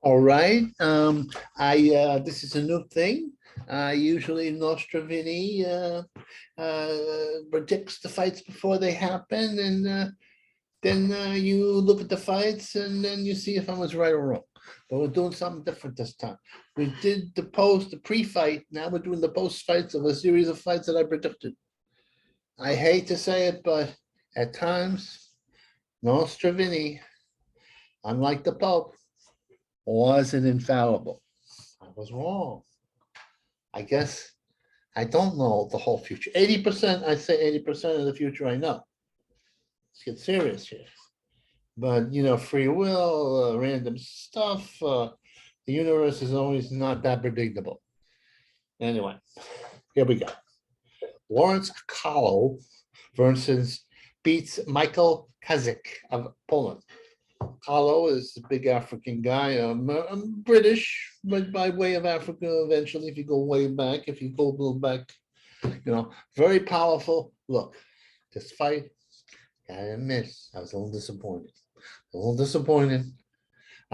All right. This is a new thing. Usually Nostrovini predicts the fights before they happen, and then you look at the fights and then you see if I was right or wrong. But we're doing something different this time. We did the pre-fight. Now we're doing the post-fights of a series of fights that I predicted. I hate to say it, but at times, Nostrovini, unlike the Pope, wasn't infallible. I was wrong. I guess I don't know the whole future. 80%, I say 80% of the future I know. Let's get serious here. But, free will, random stuff, the universe is always not that predictable. Anyway, here we go. Lawrence Kalo versus beats Michael Kazik of Poland. Kalo is a big African guy. I'm British, but by way of Africa eventually, if you go way back, if you go a little back, very powerful. Look, this fight, I admit, I was a little disappointed. I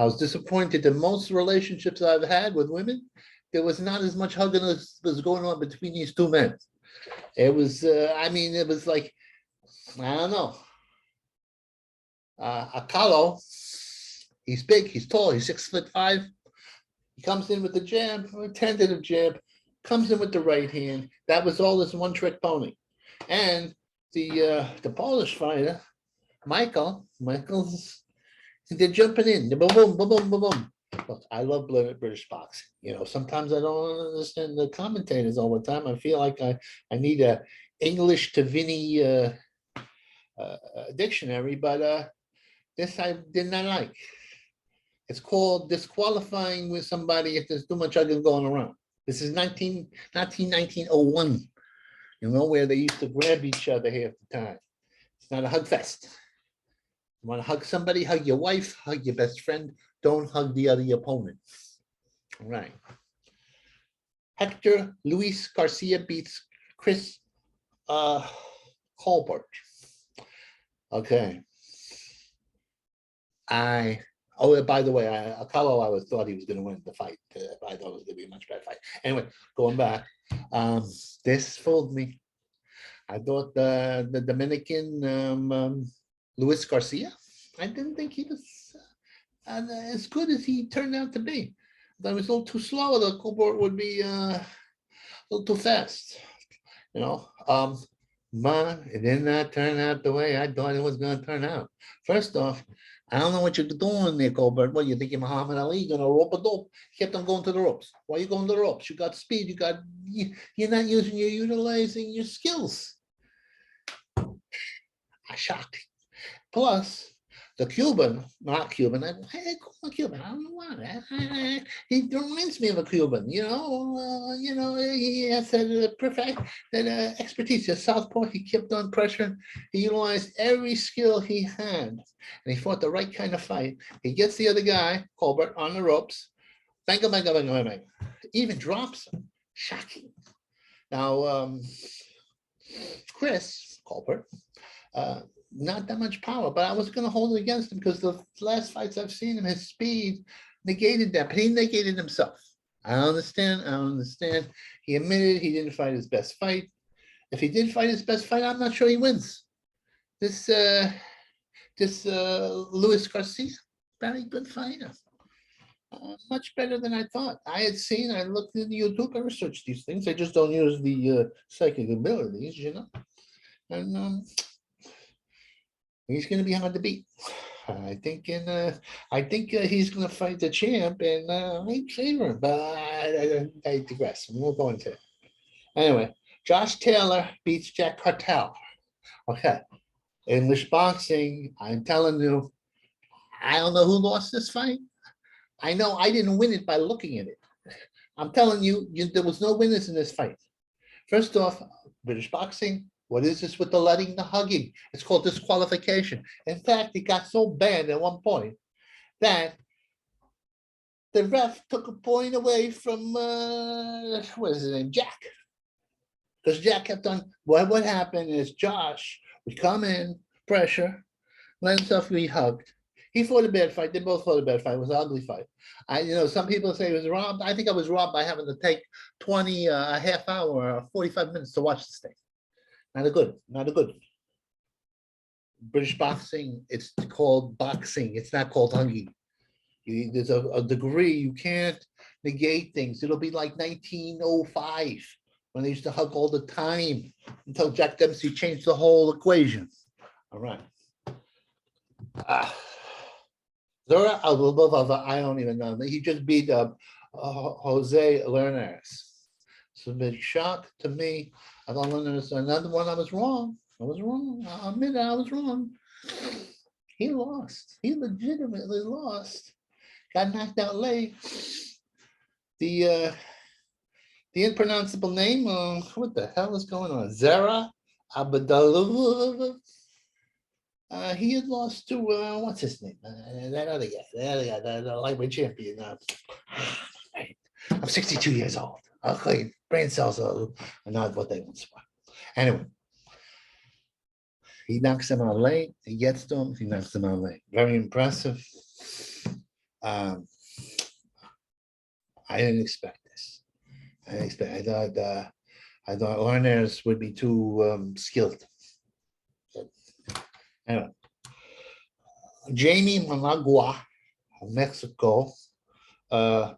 was disappointed that most relationships I've had with women, there was not as much hugging as was going on between these two men. It was, it was like, I don't know. Akalo, he's big, he's tall, he's 6'5". He comes in with the jab, or tentative jab, comes in with the right hand. That was all this one-trick pony. And the Polish fighter, Michael's, they're jumping in, boom, boom, boom, boom, boom, boom. Look, I love British boxing. Sometimes I don't understand the commentators all the time. I feel like I need a English to Vinny dictionary, but this I did not like. It's called disqualifying with somebody if there's too much hugging going around. This is 1901, where they used to grab each other half the time. It's not a hug fest. You want to hug somebody, hug your wife, hug your best friend. Don't hug the other opponent. All right. Hector Luis Garcia beats Chris Colbert. Okay. By the way, Akalo, I thought he was going to win the fight. I thought it was going to be a much better fight. Anyway, going back, this fooled me. I thought the Dominican Luis Garcia, I didn't think he was as good as he turned out to be. I thought he was a little too slow. The Colbert would be a little too fast. But it did not turn out the way I thought it was going to turn out. First off, I don't know what you're doing there, Colbert. What, you think you're Muhammad Ali? You're going to rope a dope? He kept on going to the ropes. Why are you going to the ropes? You got speed. You're not utilizing your skills. I shocked. Plus, the Cuban, not Cuban, I call him Cuban. I don't know why. He reminds me of a Cuban. He has that expertise. At Southpaw, he kept on pressure. He utilized every skill he had, and he fought the right kind of fight. He gets the other guy, Colbert, on the ropes. Bang, bang, bang, bang, bang. Even drops him. Shocking. Now, Chris Colbert. Not that much power, but I was going to hold it against him because the last fights I've seen him, his speed negated that, but he negated himself. I understand. He admitted he didn't fight his best fight. If he did fight his best fight, I'm not sure he wins. This Luis Garcia, very good fighter. Much better than I thought. I looked in YouTube, I researched these things. I just don't use the psychic abilities, And he's going to be hard to beat. I think he's going to fight the champ, and I favor him, but I digress. We'll go into it. Anyway, Josh Taylor beats Jack Cartel. Okay. English boxing, I'm telling you, I don't know who lost this fight. I know I didn't win it by looking at it. I'm telling you, there was no winners in this fight. First off, British boxing, what is this with the hugging? It's called disqualification. In fact, it got so bad at one point that the ref took a point away from, what is his name, Jack. Because Jack kept on, what happened is Josh would come in, pressure, let himself be hugged. He fought a bad fight. They both fought a bad fight. It was an ugly fight. Some people say he was robbed. I think I was robbed by having to take 20, a half hour, 45 minutes to watch this thing. Not a good, not a good. British boxing, it's called boxing. It's not called hugging. There's a degree, you can't negate things. It'll be like 1905 when they used to hug all the time until Jack Dempsey changed the whole equation. All right. Zora Albubova, I don't even know. He just beat Jose Lernares. It's a big shock to me. I thought Lernares, another one I was wrong. I was wrong. I'll admit it, I was wrong. He lost. He legitimately lost. Got knocked out late. The unpronounceable name, what the hell is going on? Zara Abdullah. He had lost to what's his name? That other guy, the lightweight champion. I'm 62 years old. Okay, brain cells are not what they once were. Anyway, he knocks him out late. He gets to him. He knocks him out late. Very impressive. I didn't expect this. I thought Lernares would be too skilled. Anyway, Jamie Managua of Mexico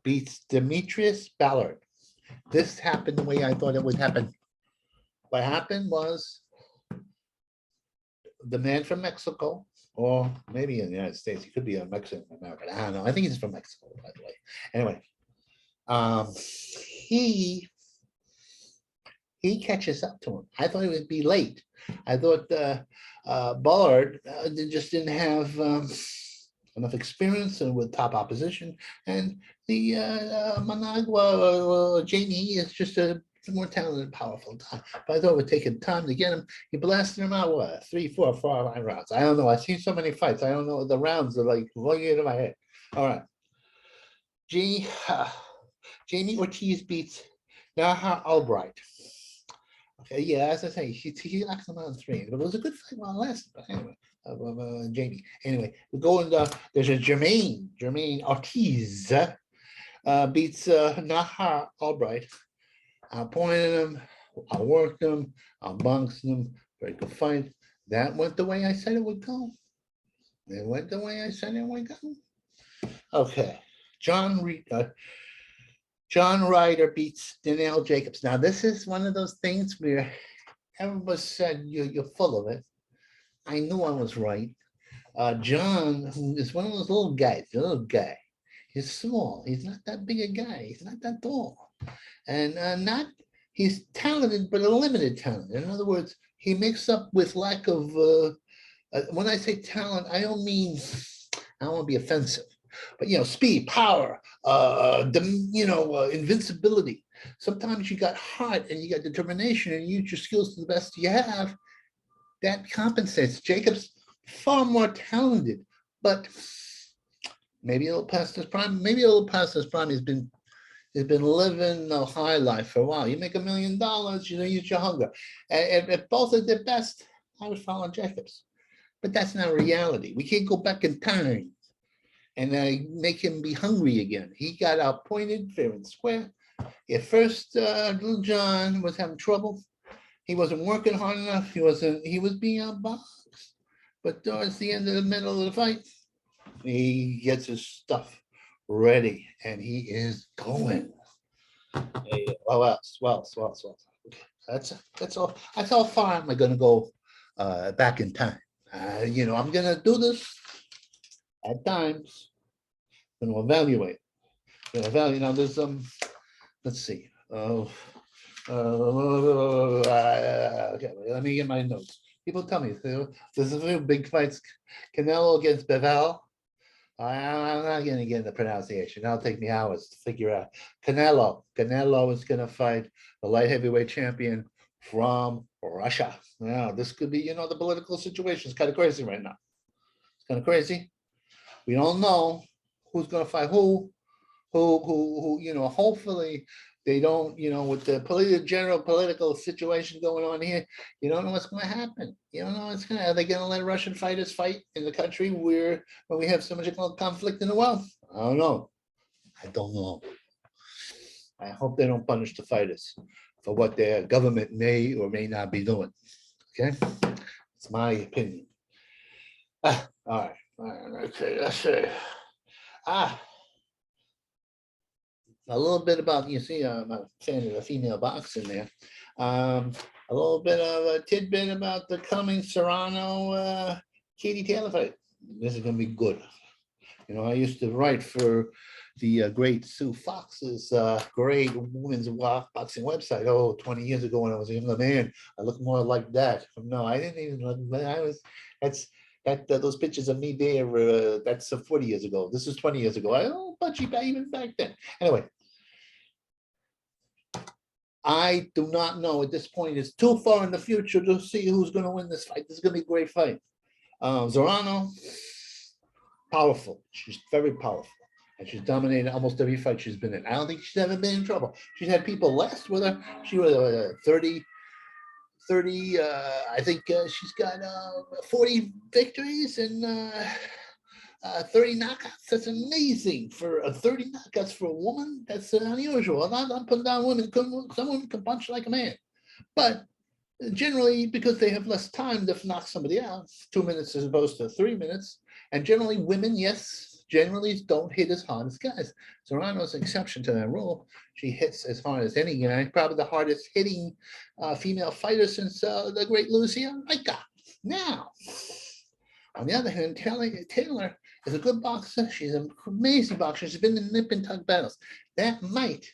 beats Demetrius Ballard. This happened the way I thought it would happen. What happened was the man from Mexico, or maybe in the United States, he could be a Mexican American. I don't know. I think he's from Mexico, by the way. Anyway, he catches up to him. I thought it would be late. I thought Ballard just didn't have enough experience with top opposition, and the Managua Jamie is just a more talented, powerful guy. But I thought it would take him time to get him. He blasted him out, what, 3, 4, 5 rounds. I don't know. I've seen so many fights. I don't know. The rounds are like going into my head. All right. Jamie Ortiz beats Naha Albright. Okay, yeah, as I say, he knocks him out in 3. But it was a good fight while it lasted. But anyway, Jamie. Anyway, we go into, there's a Jermaine Ortiz beats Naha Albright. I pointed him, I worked him, I boxed him, very good fight. That went the way I said it would go. It went the way I said it would go. Okay, John Ryder beats Danielle Jacobs. Now, this is one of those things where everybody said you're full of it. I knew I was right. John is one of those little guys, a little guy. He's small. He's not that big a guy. He's not that tall. And he's talented, but a limited talent. In other words, he makes up with lack of, when I say talent, I don't want to be offensive, but, speed, power, invincibility. Sometimes you got heart and you got determination and you use your skills to the best you have. That compensates. Jacobs, far more talented, but maybe a little past his prime. Maybe a little past his prime. He's been living a high life for a while. You make $1 million, use your hunger. And if both are their best, I would follow Jacobs. But that's not reality. We can't go back in time and make him be hungry again. He got outpointed fair and square. At first, little John was having trouble. He wasn't working hard enough. He was being outboxed. But towards the end of the middle of the fight, he gets his stuff ready, and he is going. Hey, well, that's all. That's how far am I going to go back in time? I'm going to do this at times. I'm going to evaluate. Now, there's let's see. Okay, let me get my notes. People tell me there's a few big fights. Canelo against Bevel. I'm not going to get the pronunciation. That'll take me hours to figure out. Canelo is going to fight the light heavyweight champion from Russia. Now, this could be, the political situation is kind of crazy right now. It's kind of crazy. We don't know who's going to fight who, who hopefully they don't, with the general political situation going on here, you don't know what's going to happen. You don't know what's going to, are they going to let Russian fighters fight in the country when we have so much conflict in the world? I don't know. I don't know. I hope they don't punish the fighters for what their government may or may not be doing. Okay, it's my opinion. All right. Let's see. A little bit about, you see, I'm a fan of the female boxing there. A little bit of a tidbit about the coming Serrano Katie Taylor fight. This is going to be good. I used to write for the great Sue Fox's great women's boxing website. 20 years ago when I was a younger man. I looked more like that. No, I didn't even look, those pictures of me there, that's 40 years ago. This is 20 years ago. I don't budgy even back then. Anyway, I do not know at this point. It's too far in the future to see who's going to win this fight. This is going to be a great fight. Serrano, powerful. She's very powerful. And she's dominated almost every fight she's been in. I don't think she's ever been in trouble. She's had people last with her. She was 30, I think she's got 40 victories and 30 knockouts. That's amazing for 30 knockouts for a woman. That's unusual. I'm putting down women. Some women can punch like a man, but generally because they have less time to knock somebody out, 2 minutes as opposed to 3 minutes. And generally women, yes, generally don't hit as hard as guys. Serrano's an exception to that rule. She hits as hard as any guy. Probably the hardest hitting female fighter since the great Lucia Ika. Now, on the other hand, Taylor is a good boxer. She's an amazing boxer. She's been in nip and tuck battles. That might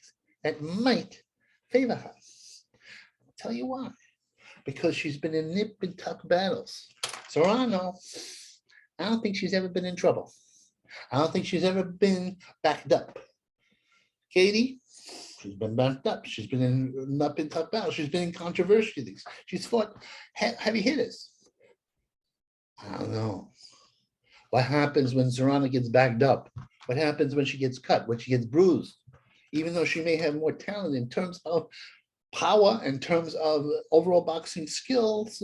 favor her. I'll tell you why. Because she's been in nip and tuck battles. Serrano, I don't think she's ever been in trouble. I don't think she's ever been backed up. Katie, she's been backed up. She's been in nip and tuck battles. She's been in controversial things. She's fought heavy hitters. I don't know. What happens when Serrano gets backed up? What happens when she gets cut, when she gets bruised? Even though she may have more talent in terms of power, in terms of overall boxing skills,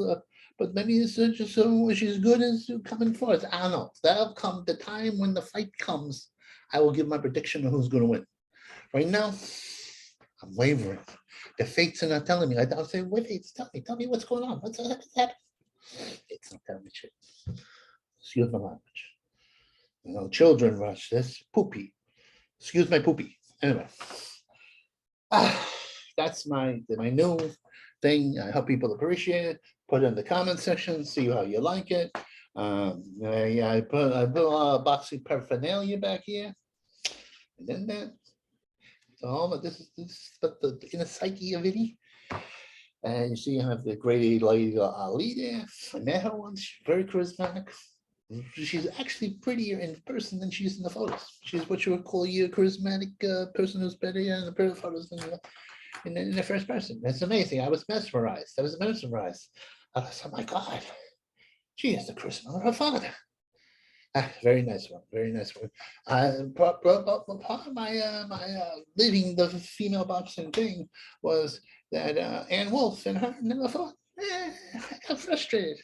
but maybe it's just she's good as coming forth. I don't know. That'll come the time when the fight comes. I will give my prediction of who's going to win. Right now, I'm wavering. The fates are not telling me. I'll say, wait, fates, tell me what's going on. What's happening? It's not telling me shit. Excuse my language. Children watch this. Poopy. Excuse my poopy. Anyway. That's my new thing. I hope people appreciate it. Put it in the comment section, see how you like it. I put a little boxing paraphernalia back here. And then that. So this is the inner psyche of it. And you see, I have the great lady Ali there. I met her once. She's very charismatic. She's actually prettier in person than she is in the photos. She's what you would call a charismatic person who's better in the photos than in the first person. That's amazing. I was mesmerized. I was, oh my God, she has the charisma of her father. Very nice one. Very nice one. Part of my leaving the female boxing thing was that Ann Wolf and her never fought. I got frustrated.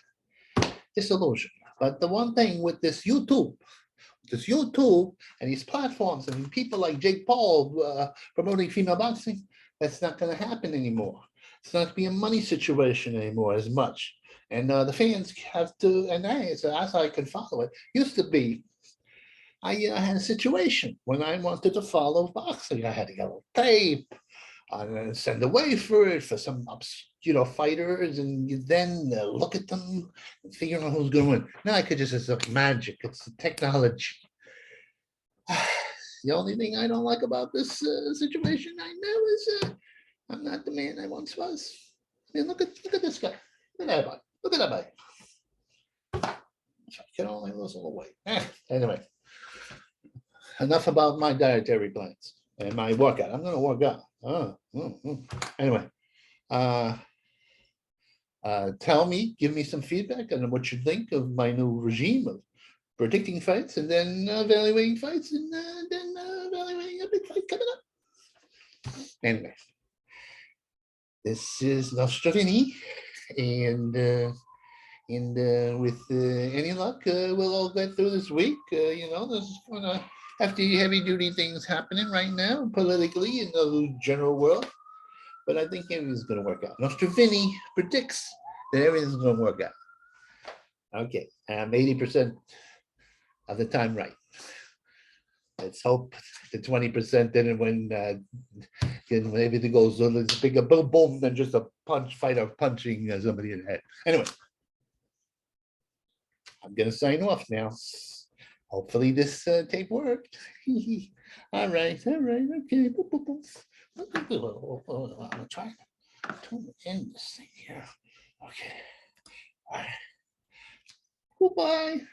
Disillusioned. But the one thing with this YouTube and these platforms and people like Jake Paul promoting female boxing, that's not going to happen anymore. It's not going to be a money situation anymore as much. And the fans have to, and so that's how I can follow it. Used to be, I had a situation when I wanted to follow boxing. I had to get a tape and send away for it for some fighters, and you then look at them and figure out who's going to win. Now I could just, it's like magic. It's the technology. The only thing I don't like about this situation I know is I'm not the man I once was. I mean, look at this guy. Look at that body. Look at that body. I can only lose a little weight. Anyway, enough about my dietary plans and my workout. I'm going to work out. Anyway, give me some feedback on what you think of my new regime of predicting fights and then evaluating fights and then evaluating a big fight coming up. Anyway, this is Nostrovini, and with any luck, we'll all get through this week. There's gonna heavy duty things happening right now politically in the general world, but I think everything's gonna work out. Nostrovini predicts that everything's gonna work out. Okay, I'm 80% of the time right. Let's hope the 20% then when everything goes a little bigger, boom, boom, than just a fight of punching somebody in the head. Anyway, I'm gonna sign off now. Hopefully this tape worked. All right, okay. I'm gonna try to end this thing here. Okay. All right. Goodbye.